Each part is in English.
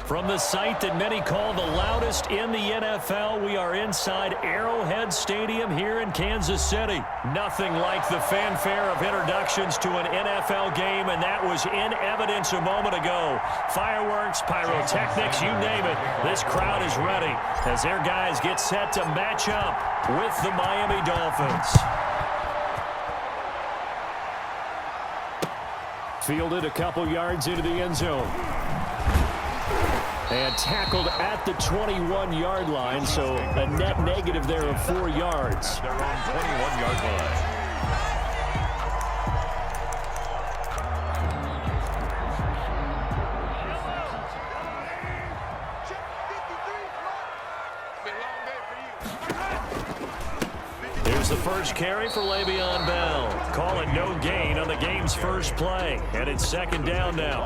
From the site that many call the loudest in the NFL, we are inside Arrowhead Stadium here in Kansas City. Nothing like the fanfare of introductions to an NFL game, and that was in evidence a moment ago. Fireworks, pyrotechnics, you name it. This crowd is ready as their guys get set to match up with the Miami Dolphins. Fielded a couple yards into the end zone. And tackled at the 21-yard line, so a net negative there of 4 yards. They're on 21-yard line. Here's the first carry for Le'Veon Bell. Call it no gain on the game's first play. And it's second down now.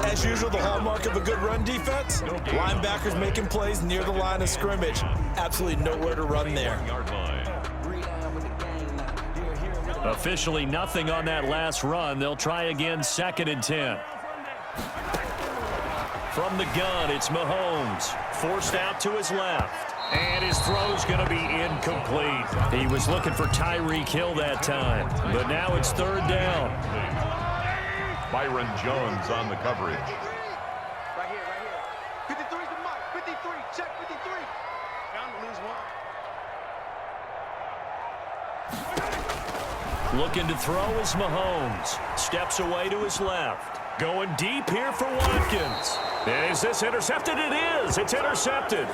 As usual, the hallmark of a good run defense, linebackers making plays near the line of scrimmage. Absolutely nowhere to run there. Officially nothing on that last run. They'll try again, 2nd and 10. From the gun, it's Mahomes. Forced out to his left. And his throw's going to be incomplete. He was looking for Tyreek Hill that time. But now it's 3rd down. Byron Jones on the coverage. Right here. 53's the mark. 53. Check 53. Bound to lose one. Looking to throw is Mahomes. Steps away to his left. Going deep here for Watkins. Is this intercepted? It is. It's intercepted.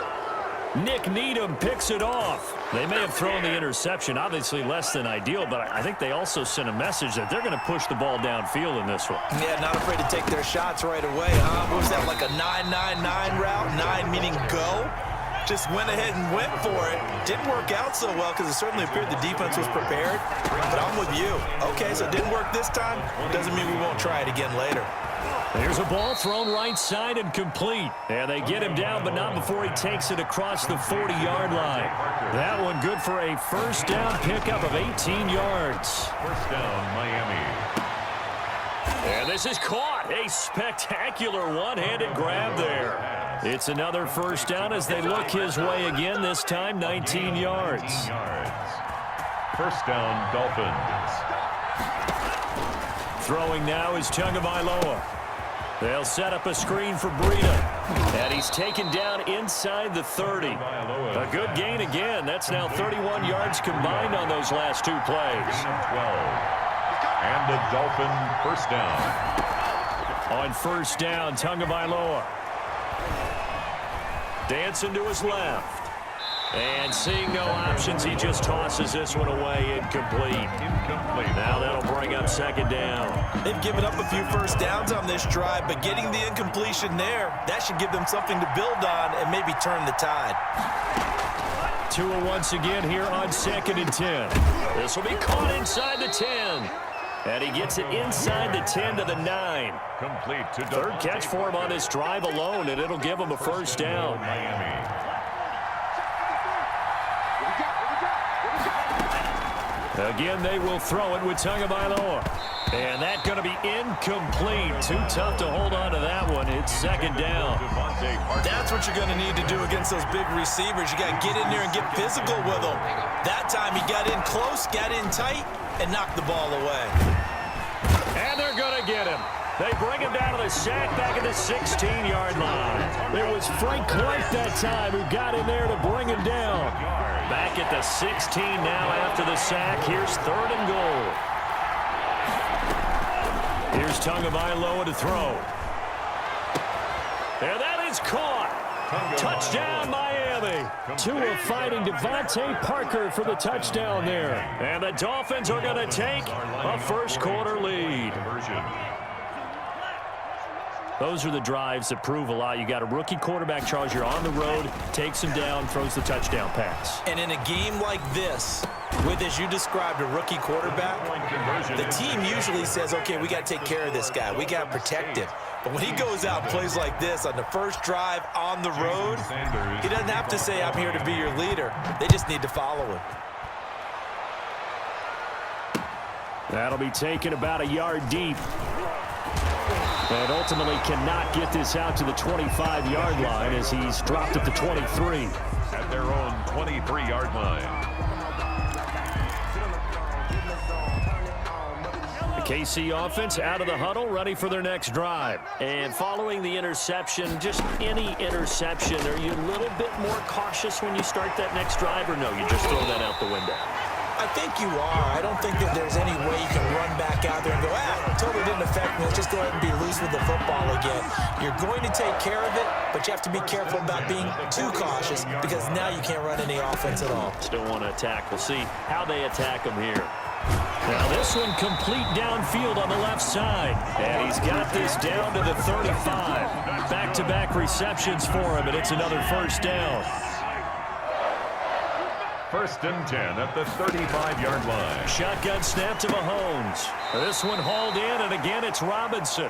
Nick Needham picks it off. They may have thrown the interception, obviously less than ideal, but I think they also sent a message that they're going to push the ball downfield in this one. Yeah, not afraid to take their shots right away, huh? What was that, like a 9-9-9 route? 9 meaning go? Just went ahead and went for it. Didn't work out so well because it certainly appeared the defense was prepared. But I'm with you. Okay, so it didn't work this time. Doesn't mean we won't try it again later. There's a ball thrown right side and complete. And they get him down, but not before he takes it across the 40-yard line. That one good for a first down pickup of 18 yards. First down, Miami. And this is caught. A spectacular one-handed grab there. It's another first down as they look his way again, this time 19 yards. First down, Dolphins. Throwing now is Tagovailoa. They'll set up a screen for Breida. And he's taken down inside the 30. A good gain again. That's now 31 yards combined on those last 2 plays. 12. And the Dolphin first down. On first down, Tagovailoa. Dancing to his left. And seeing no options, he just tosses this one away, incomplete. Now that'll bring up second down. They've given up a few first downs on this drive, but getting the incompletion there, that should give them something to build on and maybe turn the tide. Tua once again here on 2nd and 10. This will be caught inside the 10. And he gets it inside the 10 to the 9. Complete to 3rd catch for him on this drive alone, and it'll give him a first down. Miami. Again, they will throw it with Tagovailoa. And that's going to be incomplete. Too tough to hold on to that one. It's second down. That's what you're going to need to do against those big receivers. You got to get in there and get physical with them. That time he got in close, got in tight, and knocked the ball away. And they're going to get him. They bring him down to the sack back at the 16-yard line. It was Frank Clark that time who got in there to bring him down. Back at the 16 now after the sack. Here's 3rd and goal. Here's Tagovailoa to throw. And that is caught. Touchdown, Miami. Tua fighting Devontae Parker for the touchdown there. And the Dolphins are going to take a first-quarter lead. Those are the drives that prove a lot. You got a rookie quarterback, Charles. You're on the road, takes him down, throws the touchdown pass. And in a game like this, with, as you described, a rookie quarterback, the team usually says, okay, we got to take care of this guy. We got to protect him. But when he goes out and plays like this on the first drive on the road, he doesn't have to say, I'm here to be your leader. They just need to follow him. That'll be taken about a yard deep. And ultimately cannot get this out to the 25-yard line as he's dropped at the 23. At their own 23-yard line. The KC offense out of the huddle, ready for their next drive. And following the interception, just any interception, are you a little bit more cautious when you start that next drive, or no, you just throw that out the window? I think you are. I don't think that there's any way you can run back out there and go, totally didn't affect me. Let's just go ahead and be loose with the football again. You're going to take care of it, but you have to be careful about being too cautious because now you can't run any offense at all. Still want to attack. We'll see how they attack him here. Now this one complete downfield on the left side. And he's got this down to the 35. Back-to-back receptions for him, and it's another first down. 1st and 10 at the 35-yard line. Shotgun snap to Mahomes. This one hauled in, and again it's Robinson.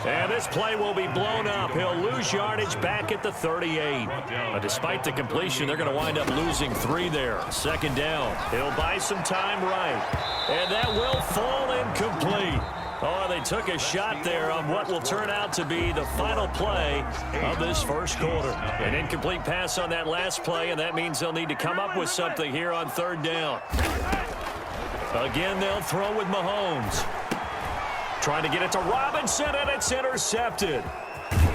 And this play will be blown up. He'll lose yardage back at the 38. But despite the completion, they're going to wind up losing 3 there. 2nd down. He'll buy some time right. And that will fall incomplete. Oh, they took a shot there on what will turn out to be the final play of this first quarter. An incomplete pass on that last play, and that means they'll need to come up with something here on 3rd down. Again, they'll throw with Mahomes. Trying to get it to Robinson, and it's intercepted.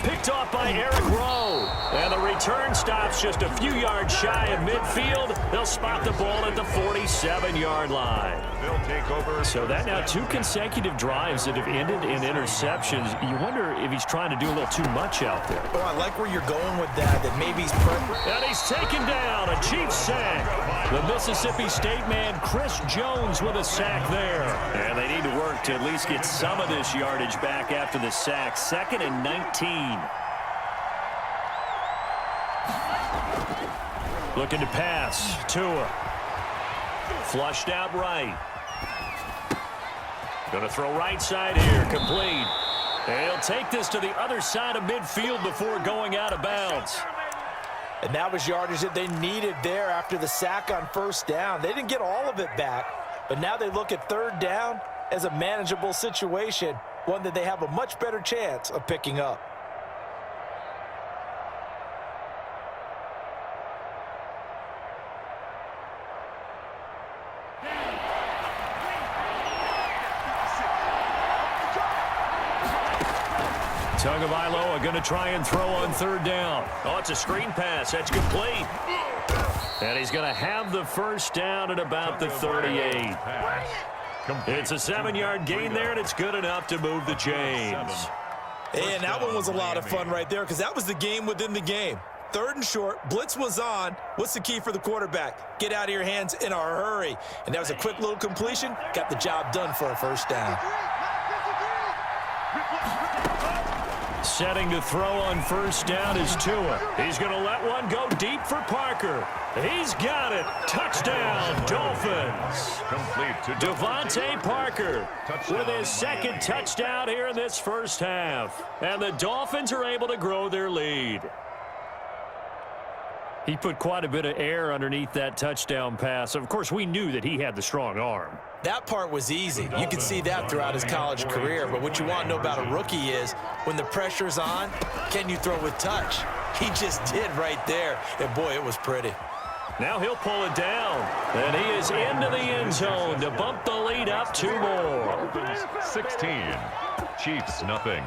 Picked off by Eric Rowe. And the return stops just a few yards shy of midfield. They'll spot the ball at the 47-yard line. They'll take over. So that now 2 consecutive drives that have ended in interceptions. You wonder if he's trying to do a little too much out there. Oh, I like where you're going with that maybe he's... And he's taken down, a Chiefs sack. The Mississippi State man, Chris Jones, with a sack there. And they need to work to at least get some of this yardage back after the sack. 2nd and 19. Looking to pass. Tua. Flushed out right. Going to throw right side here. Complete. And he'll take this to the other side of midfield before going out of bounds. And that was yardage that they needed there after the sack on 1st down. They didn't get all of it back, but now they look at 3rd down as a manageable situation, one that they have a much better chance of picking up. Tagovailoa going to try and throw on 3rd down. Oh, it's a screen pass. That's complete. And he's going to have the first down at about the 38. It's a 7-yard gain there, and it's good enough to move the chains. And that one was a lot of fun right there because that was the game within the game. 3rd and short, blitz was on. What's the key for the quarterback? Get out of your hands in a hurry. And that was a quick little completion. Got the job done for a first down. Setting to throw on 1st down is Tua. He's going to let one go deep for Parker. He's got it. Touchdown, Dolphins. Complete to Devontae Parker with his 2nd touchdown here in this first half. And the Dolphins are able to grow their lead. He put quite a bit of air underneath that touchdown pass. Of course, we knew that he had the strong arm. That part was easy. You could see that throughout his college career. But what you want to know about a rookie is when the pressure's on, can you throw with touch? He just did right there. And, boy, it was pretty. Now he'll pull it down. And he is into the end zone to bump the lead up 2 more. 16. Chiefs, nothing.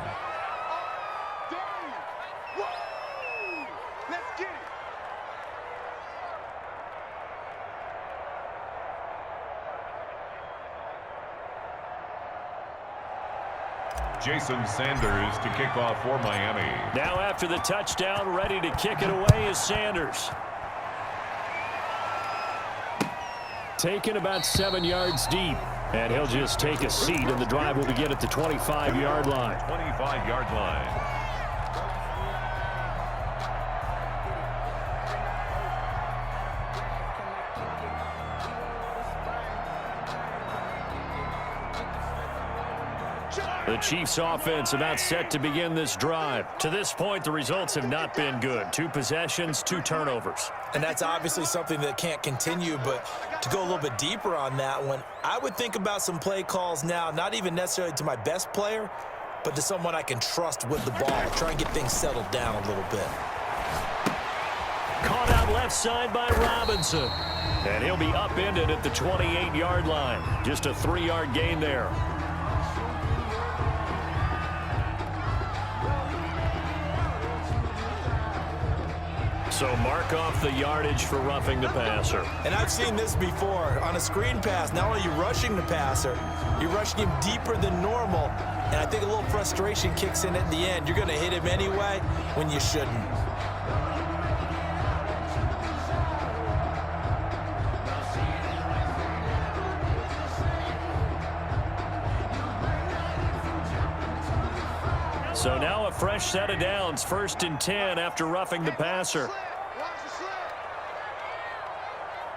Jason Sanders to kick off for Miami. Now after the touchdown, ready to kick it away is Sanders. Taken about 7 yards deep. And he'll just take a seat, and the drive will begin at the 25-yard line. 25-yard line. The Chiefs offense about set to begin this drive. To this point, the results have not been good. 2 possessions, 2 turnovers. And that's obviously something that can't continue, but to go a little bit deeper on that one, I would think about some play calls now, not even necessarily to my best player, but to someone I can trust with the ball. Try and get things settled down a little bit. Caught out left side by Robinson. And he'll be upended at the 28-yard line. Just a 3-yard gain there. So mark off the yardage for roughing the passer. And I've seen this before. On a screen pass, not only are you rushing the passer, you're rushing him deeper than normal. And I think a little frustration kicks in at the end. You're going to hit him anyway when you shouldn't. So now a fresh set of downs, 1st and 10 after roughing the passer. Watch the slip.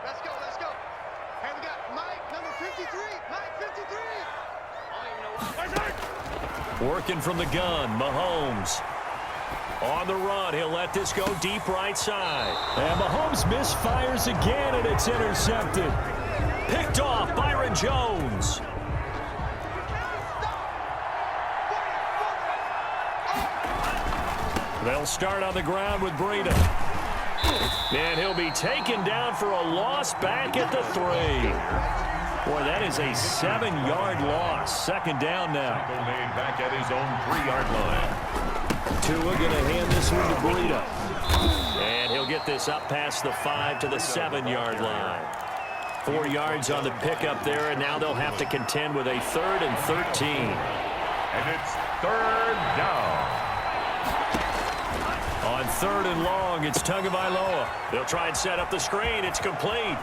Let's go, let's go. Hey, we got Mike, number 53. Mike, 53. I don't even know. Working from the gun, Mahomes. On the run, he'll let this go deep right side. And Mahomes misfires again, and it's intercepted. Picked off, Byron Jones. They'll start on the ground with Breida. And he'll be taken down for a loss back at the 3. Boy, that is a 7-yard loss. 2nd down now. Made back at his own 3-yard line. Tua going to hand this one to Breida. And he'll get this up past the 5 to the 7-yard line. 4 yards on the pickup there, and now they'll have to contend with a 3rd and 13. And it's 3rd down. On 3rd and long, it's Tagovailoa. They'll try and set up the screen. It's complete.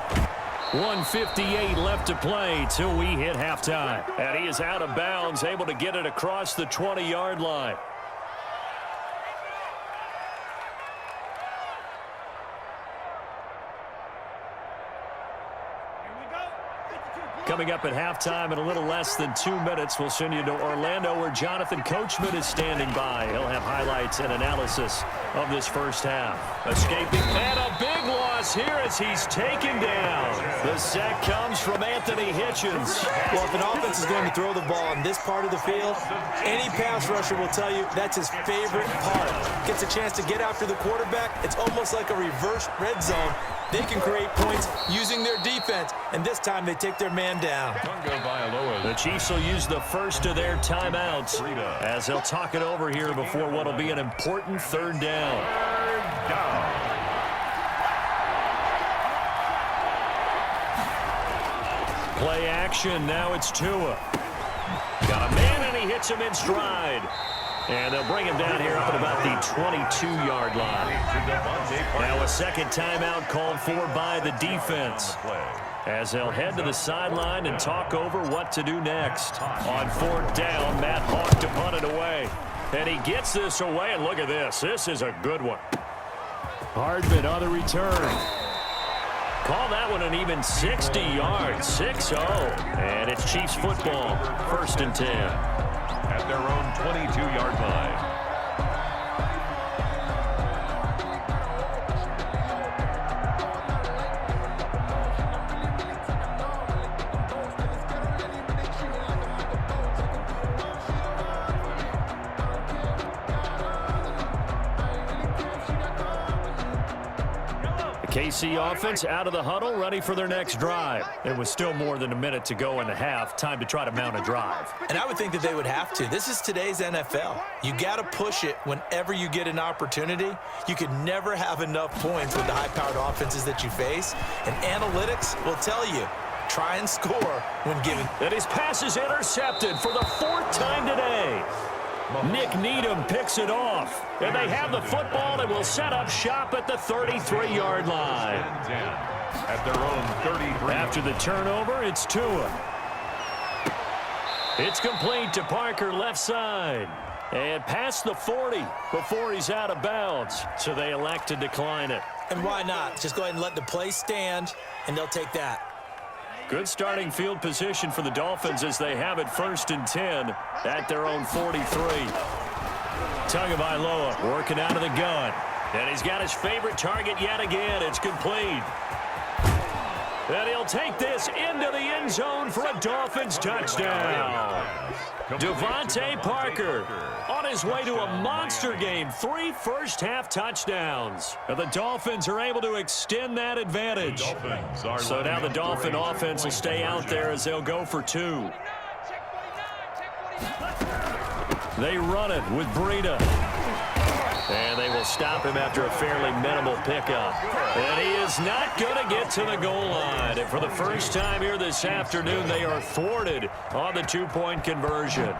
1:58 left to play till we hit halftime. And he is out of bounds, able to get it across the 20-yard line. Coming up at halftime in a little less than 2 minutes, we'll send you to Orlando where Jonathan Coachman is standing by. He'll have highlights and analysis of this first half. Escaping, and a big loss here as he's taken down. The sack comes from Anthony Hitchens. Well, if an offense is going to throw the ball in this part of the field, any pass rusher will tell you that's his favorite part. Gets a chance to get after the quarterback. It's almost like a reverse red zone. They can create points using their defense, and this time they take their man down. The Chiefs will use the first of their timeouts as they'll talk it over here before what will be an important 3rd down. Play action, now it's Tua. Got a man, and he hits him in stride. And they'll bring him down here up at about the 22-yard line. Now a 2nd timeout called for by the defense, as they'll head to the sideline and talk over what to do next. On 4th down, Matt Hawk to punt it away. And he gets this away, and look at this. This is a good one. Hardman on the return. Call that one an even 60 yards, 6-0. And it's Chiefs football, 1st and 10. At their own 22-yard line. KC offense out of the huddle, ready for their next drive. It was still more than a minute to go in the half. Time to try to mount a drive. And I would think that they would have to. This is today's NFL. You got to push it whenever you get an opportunity. You could never have enough points with the high-powered offenses that you face. And analytics will tell you, try and score when given. And his pass is intercepted for the 4th time today. Nick Needham picks it off. And they have the football and will set up shop at the 33-yard line. At their own 33. After the turnover, it's Tua. It's complete to Parker left side. And past the 40 before he's out of bounds. So they elect to decline it. And why not? Just go ahead and let the play stand, and they'll take that. Good starting field position for the Dolphins as they have it 1st and 10 at their own 43. Tagovailoa working out of the gun. And he's got his favorite target yet again. It's complete. And he'll take this into the end zone for a Dolphins touchdown. Devontae Parker on his way to a monster game. 3 first-half touchdowns. And the Dolphins are able to extend that advantage. So now the Dolphin offense will stay out there as they'll go for 2. They run it with Breida. And they will stop him after a fairly minimal pickup. And he is not going to get to the goal line. And for the first time here this afternoon, they are thwarted on the 2-point conversion.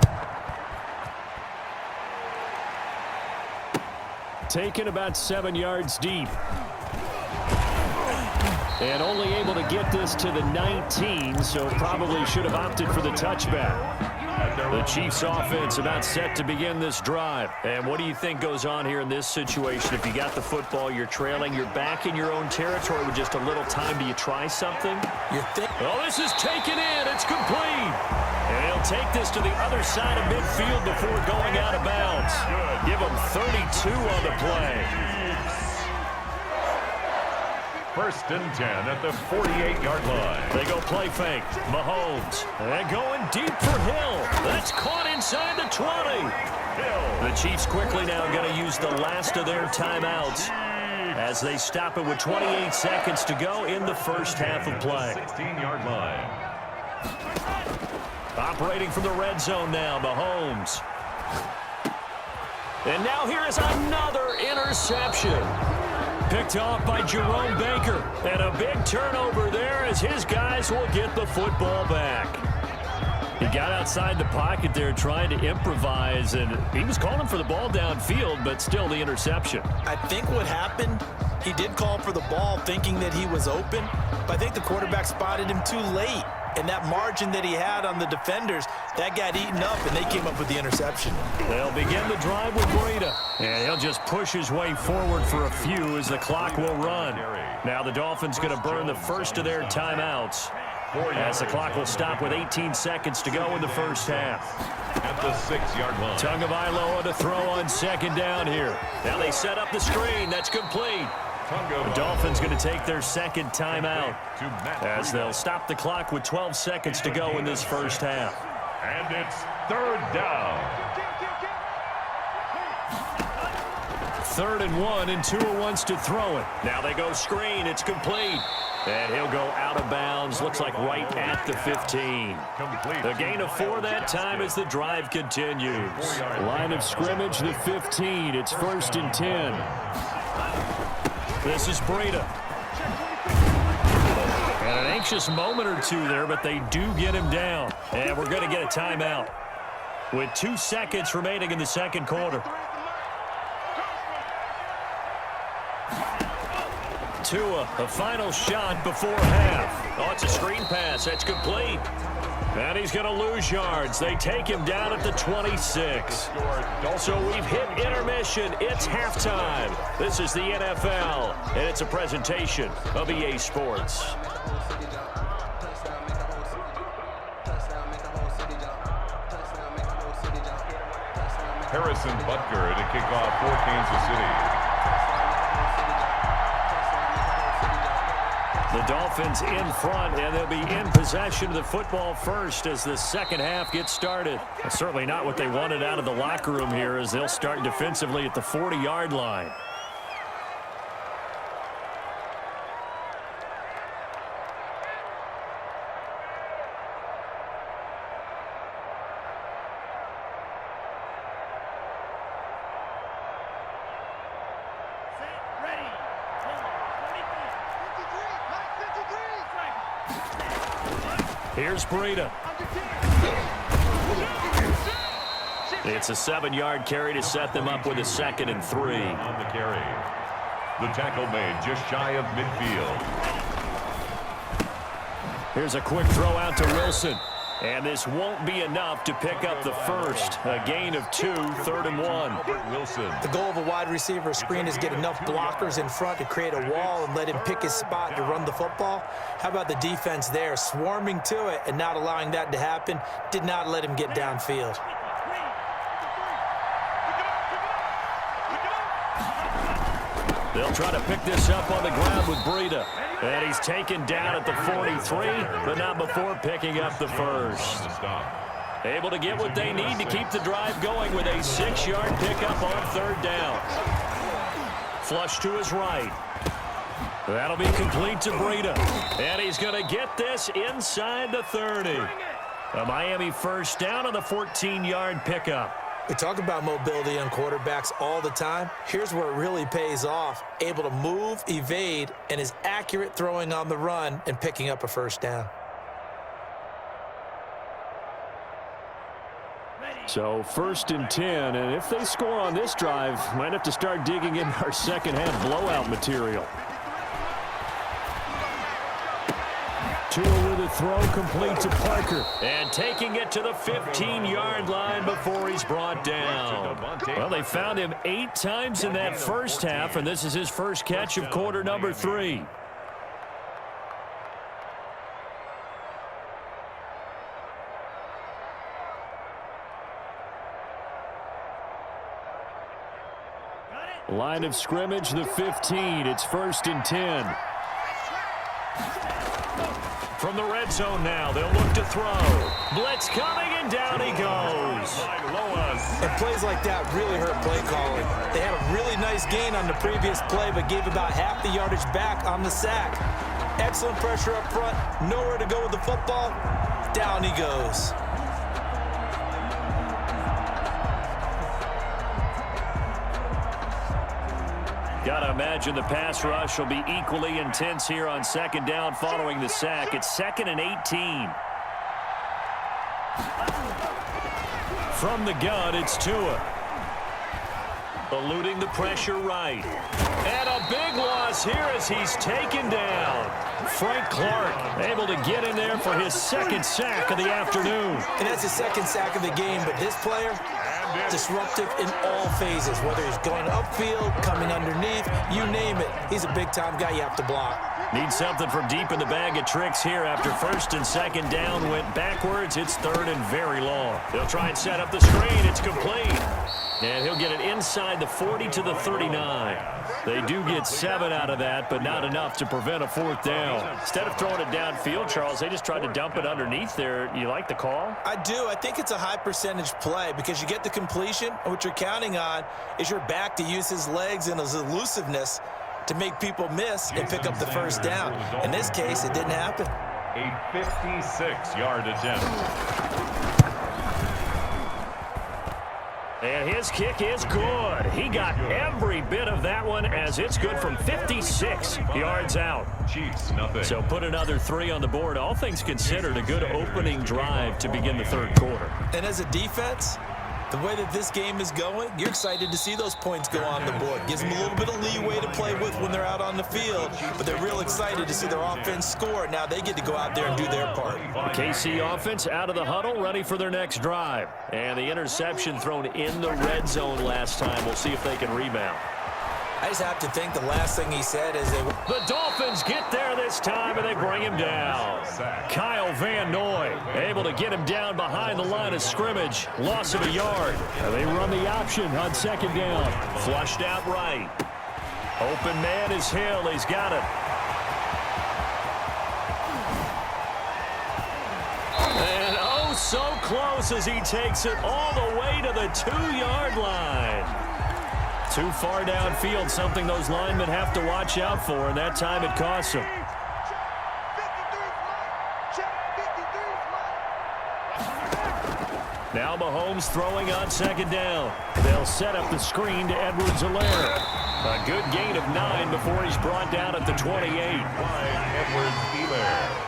Taken about 7 yards deep. And only able to get this to the 19, so probably should have opted for the touchback. The Chiefs offense about set to begin this drive. And what do you think goes on here in this situation? If you got the football, you're trailing, you're back in your own territory with just a little time. Do you try something? Oh, this is taken in. It's complete. And he'll take this to the other side of midfield before going out of bounds. Give him 32 on the play. 1st and 10 at the 48-yard line. They go play fake. Mahomes. And going deep for Hill. That's caught inside the 20. The Chiefs quickly now going to use the last of their timeouts as they stop it with 28 seconds to go in the first half of play. 16-yard line. Operating from the red zone now, Mahomes. And now here is another interception. Picked off by Jerome Baker. And a big turnover there as his guys will get the football back. He got outside the pocket there trying to improvise, and he was calling for the ball downfield, but still the interception. I think what happened, he did call for the ball thinking that he was open, but I think the quarterback spotted him too late. And that margin that he had on the defenders, that got eaten up, and they came up with the interception. They'll begin the drive with Breida. And he'll just push his way forward for a few as the clock will run. Now the Dolphins going to burn the first of their timeouts as the clock will stop with 18 seconds to go in the first half. At the 6-yard line. Tagovailoa to throw on 2nd down here. Now they set up the screen. That's complete. The Dolphins going to take their 2nd timeout as they'll stop the clock with 12 seconds to go in this first half. And it's 3rd down. 3rd and 1, and Tua wants to throw it. Now they go screen. It's complete. And he'll go out of bounds. Looks like right at the 15. A gain of 4 that time as the drive continues. Line of scrimmage, the 15. It's 1st and 10. This is Breida. And an anxious moment or two there, but they do get him down. And we're going to get a timeout with 2 seconds remaining in the second quarter. Tua, a final shot before half. Oh, it's a screen pass. That's complete. And he's going to lose yards. They take him down at the 26. So we've hit intermission. It's halftime. This is the NFL, and it's a presentation of EA Sports. Harrison Butker to kick off for Kansas City. The Dolphins in front, and they'll be in possession of the football first as the second half gets started. Certainly not what they wanted out of the locker room here as they'll start defensively at the 40-yard line. Here's Breida. It's a 7-yard carry to set them up with a 2nd and 3. On the carry. The tackle made just shy of midfield. Here's a quick throw out to Wilson. And this won't be enough to pick up the first. A gain of 2, 3rd and 1. Wilson. The goal of a wide receiver screen is get enough blockers in front to create a wall and let him pick his spot to run the football. How about the defense there, swarming to it and not allowing that to happen? Did not let him get downfield. They'll try to pick this up on the ground with Breida. And he's taken down at the 43, but not before picking up the first. Able to get what they need to keep the drive going with a 6-yard pickup on 3rd down. Flush to his right. That'll be complete to Breida. And he's going to get this inside the 30. A Miami 1st down on the 14-yard pickup. We talk about mobility on quarterbacks all the time. Here's where it really pays off. Able to move, evade, and is accurate throwing on the run and picking up a 1st down. So 1st and 10, and if they score on this drive, might have to start digging in our second-half blowout material. Tua with a throw complete to Parker. And taking it to the 15-yard line before he's brought down. Well, they found him 8 times in that first half, and this is his first catch of quarter number 3. Line of scrimmage, the 15. It's 1st and 10. From the red zone now, they'll look to throw. Blitz coming, and down he goes. And plays like that really hurt play calling. They had a really nice gain on the previous play, but gave about half the yardage back on the sack. Excellent pressure up front. Nowhere to go with the football. Down he goes. Gotta imagine the pass rush will be equally intense here on 2nd down following the sack. It's 2nd and 18. From the gun, it's Tua. Eluding the pressure right. And a big loss here as he's taken down. Frank Clark able to get in there for his 2nd sack of the afternoon. And that's his 2nd sack of the game, but this player, disruptive in all phases, whether he's going upfield, coming underneath, you name it. He's a big-time guy you have to block. Need something from deep in the bag of tricks here after 1st and 2nd down went backwards. It's 3rd and very long. They'll try and set up the screen. It's complete. And he'll get it inside the 40 to the 39. They do get 7 out of that, but not enough to prevent a 4th down. Instead of throwing it downfield, Charles, they just tried to dump it underneath there. You like the call? I do. I think it's a high-percentage play because you get the completion, and what you're counting on is your back to use his legs and his elusiveness to make people miss and pick up the 1st down. In this case, it didn't happen. A 56-yard attempt. And his kick is good. He got every bit of that one as it's good from 56 yards out. Chiefs, nothing. So put another 3 on the board. All things considered, a good opening drive to begin the 3rd quarter. And as a defense, the way that this game is going, you're excited to see those points go on the board. Gives them a little bit of leeway to play with when they're out on the field, but they're real excited to see their offense score. Now they get to go out there and do their part. The KC offense out of the huddle, ready for their next drive. And the interception thrown in the red zone last time. We'll see if they can rebound. I just have to think the last thing he said is the Dolphins get there this time, and they bring him down. Kyle Van Noy able to get him down behind the line of scrimmage. Loss of a yard. And they run the option on 2nd down. Flushed out right. Open man is Hill. He's got it. And oh, so close as he takes it all the way to the 2-yard line. Too far downfield, something those linemen have to watch out for, and that time it costs them. Now Mahomes throwing on 2nd down. They'll set up the screen to Edwards-Helaire. A good gain of 9 before he's brought down at the 28. Edwards-Helaire.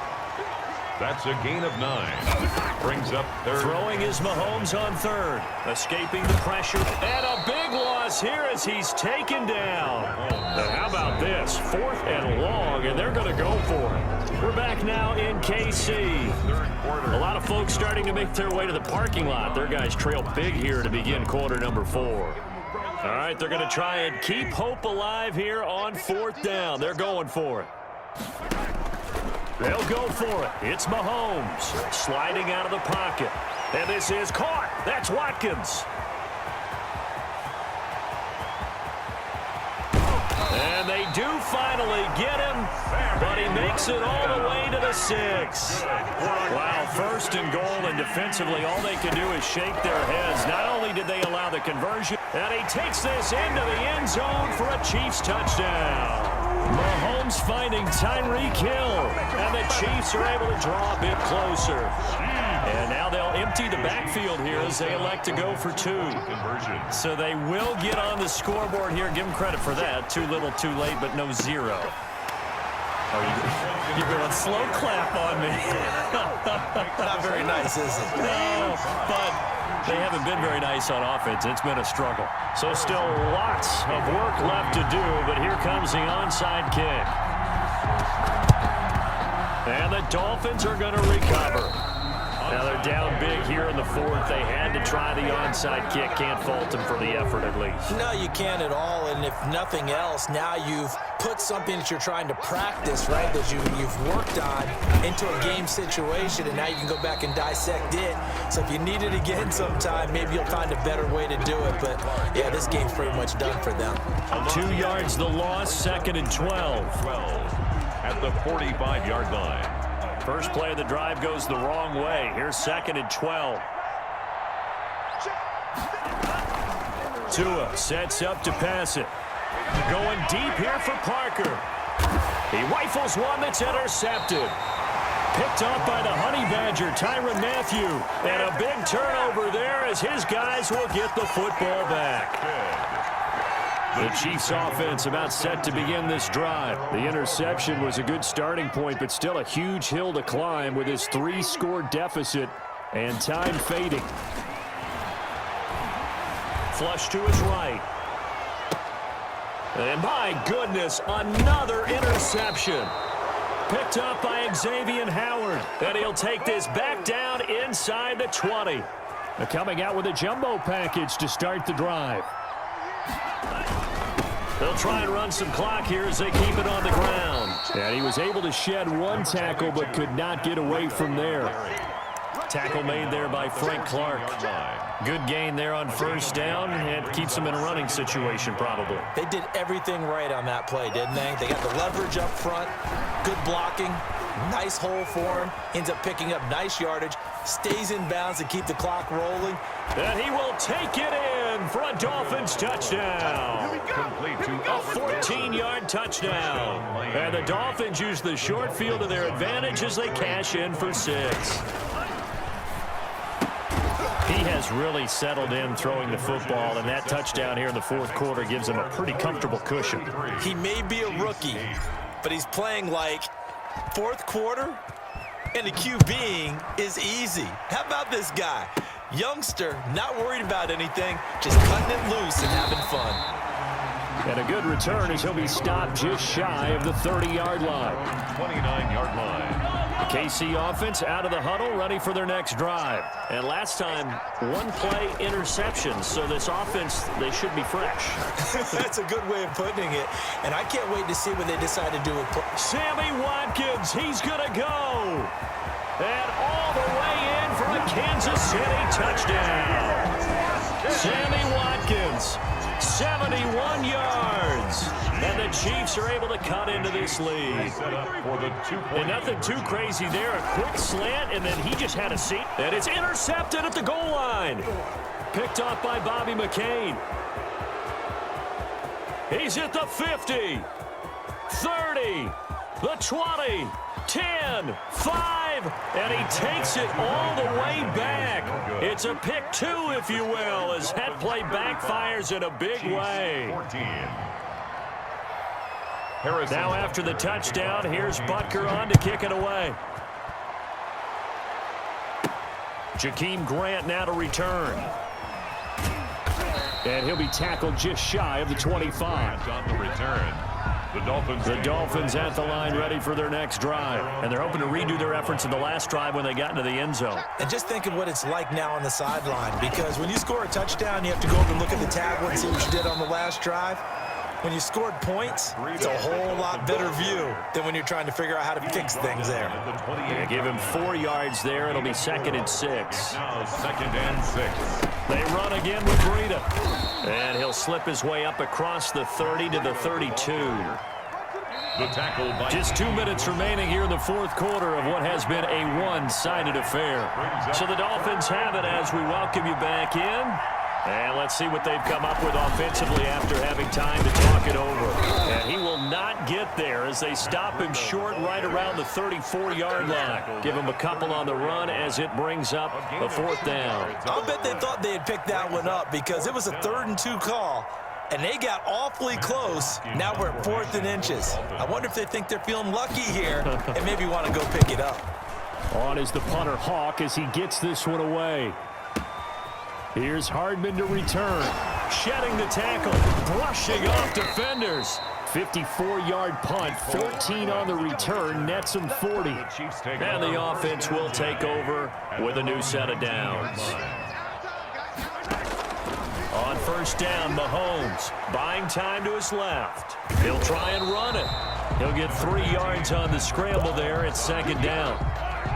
That's a gain of 9. Brings up 3rd. Throwing is Mahomes on 3rd. Escaping the pressure. And a big loss here as he's taken down. And how about this? 4th and long, and they're going to go for it. We're back now in KC. A lot of folks starting to make their way to the parking lot. Their guys trail big here to begin quarter number 4. All right, they're going to try and keep hope alive here on 4th down. They're going for it. They'll go for it. It's Mahomes sliding out of the pocket. And this is caught. That's Watkins. And they do finally get him, but he makes it all the way to the 6. Wow, first and goal, and defensively all they can do is shake their heads. Not only did they allow the conversion, and he takes this into the end zone for a Chiefs touchdown. Mahomes finding Tyreek Hill, and the Chiefs are able to draw a bit closer. And now they'll empty the backfield here as they elect to go for 2. So they will get on the scoreboard here. Give them credit for that. Too little, too late, but no 0. Oh, you're going slow clap on me. Not very nice, is it? No, but they haven't been very nice on offense. It's been a struggle. So still lots of work left to do, but here comes the onside kick. And the Dolphins are going to recover. Now they're down big here in the 4th. They had to try the onside kick. Can't fault them for the effort at least. No, you can't at all. And if nothing else, now you've put something that you're trying to practice, right, that you've worked on into a game situation, and now you can go back and dissect it. So if you need it again sometime, maybe you'll find a better way to do it. But, yeah, this game's pretty much done for them. 2 yards the loss, 2nd and 12. At the 45-yard line. First play of the drive goes the wrong way. Here's 2nd and 12. Tua sets up to pass it. Going deep here for Parker. He rifles one that's intercepted. Picked up by the Honey Badger, Tyrann Mathieu. And a big turnover there as his guys will get the football back. The Chiefs offense about set to begin this drive. The interception was a good starting point, but still a huge hill to climb with his 3-score deficit and time fading. Flush to his right. And my goodness, another interception. Picked up by Xavier Howard. And he'll take this back down inside the 20. They're coming out with a jumbo package to start the drive. They'll try and run some clock here as they keep it on the ground. And he was able to shed 1 tackle but could not get away from there. Tackle made there by Frank Clark. Good gain there on first down, and keeps them in a running situation probably. They did everything right on that play, didn't they? They got the leverage up front, good blocking, nice hole for him, ends up picking up nice yardage, stays in bounds to keep the clock rolling. And he will take it in for a Dolphins touchdown. A 14-yard touchdown. And the Dolphins use the short field to their advantage as they cash in for 6. He has really settled in throwing the football, and that touchdown here in the 4th quarter gives him a pretty comfortable cushion. He may be a rookie, but he's playing like 4th quarter, and the QBing is easy. How about this guy? Youngster, not worried about anything, just cutting it loose and having fun. And a good return as he'll be stopped just shy of the 30-yard line. 29-yard line. The KC offense out of the huddle, ready for their next drive. And last time, 1-play interception, so this offense, they should be fresh. That's a good way of putting it, and I can't wait to see what they decide to do with Sammy Watkins, he's going to go. And all the way in for a Kansas City touchdown. Sammy Watkins, 71 yards. And the Chiefs are able to cut into this lead. And nothing too crazy there. A quick slant, and then he just had a seat. And it's intercepted at the goal line. Picked up by Bobby McCain. He's at the 50, 30, the 20, 10, 5, and he takes it all the way back. It's a pick 2, if you will, as that play backfires in a big way. Now after the touchdown, here's Butker on to kick it away. Jakeem Grant now to return. And he'll be tackled just shy of the 25. On the return. The Dolphins at the line ready for their next drive. And they're hoping to redo their efforts in the last drive when they got into the end zone. And just think of what it's like now on the sideline, because when you score a touchdown, you have to go over and look at the tablet and see what you did on the last drive. When you scored points, it's a whole lot better view than when you're trying to figure out how to fix things there. They give him 4 yards there. It'll be 2nd and 6. Now 2nd and 6. They run again with Breida. And he'll slip his way up across the 30 to the 32. The tackle by Just 2 minutes remaining here in the fourth quarter of what has been a one-sided affair. So the Dolphins have it as we welcome you back in. And let's see what they've come up with offensively after having time to talk it over. And he will not get there as they stop him short right around the 34-yard line. Give him a couple on the run as it brings up a fourth down. I'll bet they thought they had picked that one up because it was a 3rd and 2 call. And they got awfully close. Now we're at 4th and inches. I wonder if they think they're feeling lucky here and maybe want to go pick it up. On is the punter, Hawk, as he gets this one away. Here's Hardman to return. Shedding the tackle. Brushing off defenders. 54-yard punt. 14 on the return. Nets him 40. And the offense will take over with a new set of downs. On first down, Mahomes buying time to his left. He'll try and run it. He'll get 3 yards on the scramble there. It's 2nd down.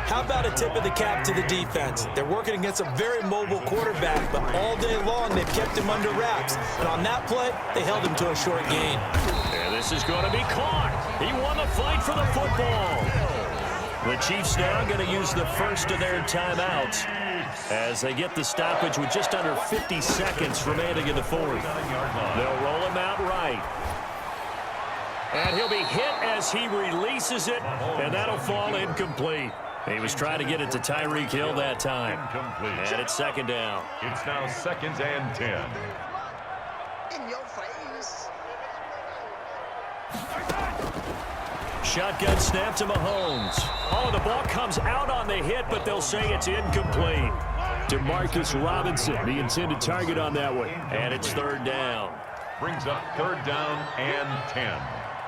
How about a tip of the cap to the defense? They're working against a very mobile quarterback, but all day long they've kept him under wraps. And on that play, they held him to a short gain. And this is going to be caught. He won the fight for the football. The Chiefs now going to use the first of their timeouts as they get the stoppage with just under 50 seconds remaining in the fourth. They'll roll him out right. And he'll be hit as he releases it, and that'll fall incomplete. He was trying to get it to Tyreek Hill that time. And it's 2nd down. It's now 2nd and 10. In your face. Shotgun snap to Mahomes. Oh, the ball comes out on the hit, but they'll say it's incomplete. Demarcus Robinson, the intended target on that one. And it's 3rd down. Brings up 3rd down and 10.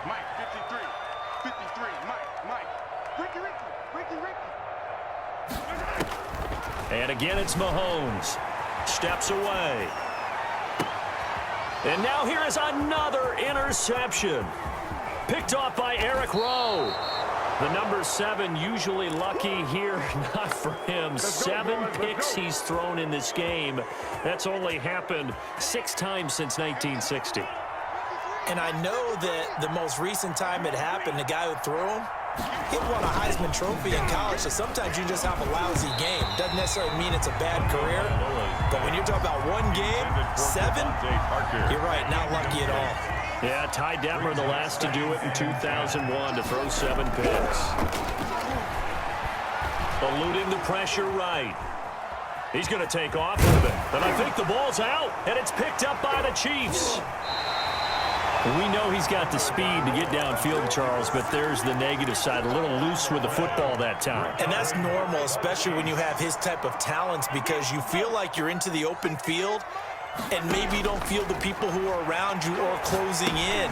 Mike, 53. 53. Mike. Ricky. And again, it's Mahomes. Steps away. And now here is another interception. Picked off by Eric Rowe. The number 7 usually lucky here. Not for him. 7 picks he's thrown in this game. That's only happened 6 times since 1960. And I know that the most recent time it happened, the guy who threw him, he won a Heisman Trophy in college, so sometimes you just have a lousy game. Doesn't necessarily mean it's a bad career, but when you're talking about one game, 7, you're right, not lucky at all. Yeah, Ty Detmer, the last to do it in 2001, to throw 7 picks. Eluding the pressure right. He's going to take off with it, and I think the ball's out, and it's picked up by the Chiefs. We know he's got the speed to get downfield, Charles, but there's the negative side. A little loose with the football that time. And that's normal, especially when you have his type of talents, because you feel like you're into the open field and maybe you don't feel the people who are around you or closing in.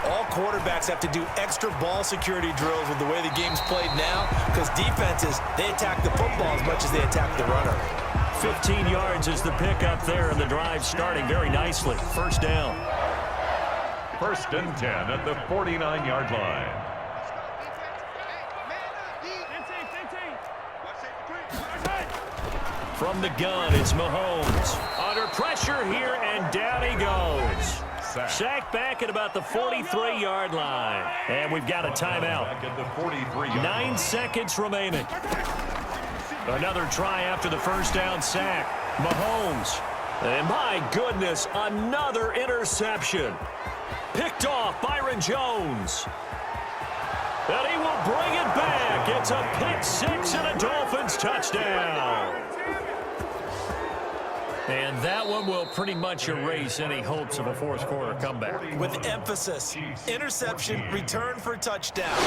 All quarterbacks have to do extra ball security drills with the way the game's played now, because defenses, they attack the football as much as they attack the runner. 15 yards is the pickup there, and the drive starting very nicely. First down. 1st and 10 at the 49-yard line. From the gun, it's Mahomes. Under pressure here, and down he goes. Sacked back at about the 43-yard line. And we've got a timeout. Back at the 43-yard 9 seconds remaining. Another try after the first down sack. Mahomes. And my goodness, another interception. Picked off Byron Jones. And he will bring it back. It's a pick 6 and a Dolphins touchdown. And that one will pretty much erase any hopes of a fourth quarter comeback. With emphasis, interception, return for touchdown.